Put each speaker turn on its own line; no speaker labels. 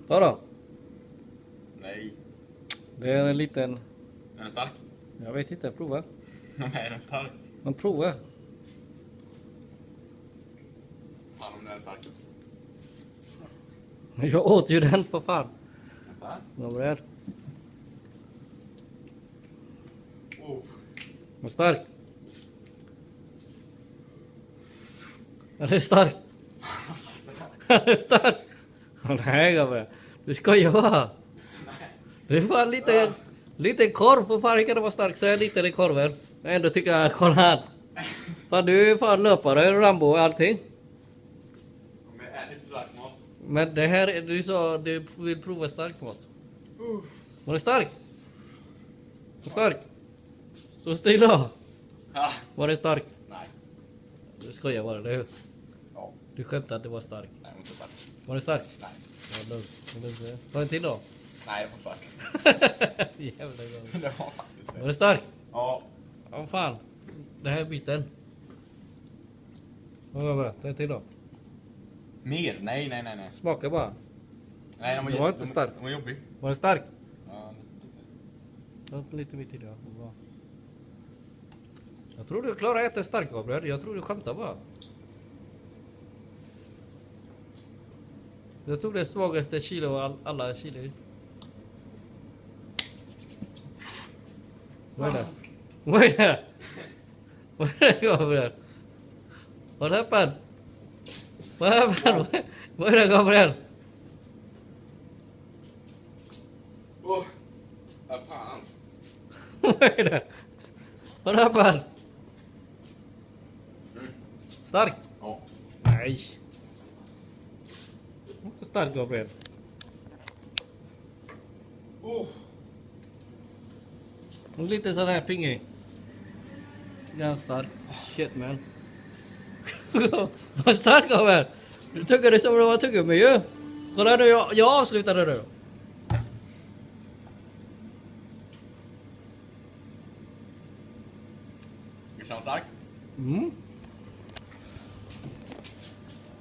Ta då.
Nej.
Det är en liten...
Är den stark?
Jag vet inte, prova.
Nej, är den stark?
Men prova.
Fan om den är stark.
Jag åt ju den för fan.
Vänta.
Vad är det?
Oh.
Vad stark. Är det stark? Är det stark? Nej gubben. Du ska ju vara. Det är fan lite korv. För fan kan det vara stark så är lite i korven. Men ändå tycker jag, kolla här. Fan du är fan löpare, Rambo och allting.
Men är det inte stark mat?
Men det här, du sa du vill prova stark mat. Var det stark? Var det stark? Så stilla.
Ja.
Var det stark?
Nej.
Du skojar bara, eller hur?
Ja.
Du skämtade att det var stark.
Nej, den var inte stark.
Var det stark?
Nej.
Ja, lugnt. Ta en till då.
Nej, den var stark.
Jävla gång.
Det var faktiskt
Var
det.
det stark?
Ja.
Ja fan. Det här är biten. Ta en till då.
Mer? Nej.
Smaka bara.
Nej,
Den var inte stark.
Den var jobbig.
Var det stark?
Ja,
Ta lite mer till då. Bra. Jag tror du klarar att äta stark Gabriel. Jag tror du skämtar bara. Jag tog det svagaste kilo av alla kilo. Vad är det? Vad är det? Vad är det Gabriel? What happened? What happened? Vad är det Gabriel?
Åh! Vad fan?
Vad är det? What happened? Stark?
Ja.
Nej. Inte stark Gabriel.
Åh!
Lite sån här finger. Ganska stark. Shit man. Vad stark Gabriel. Du tuggar det som det var tuggummi ju. Kolla nu, jag avslutade nu.
Ska vi köra stark?
Mm.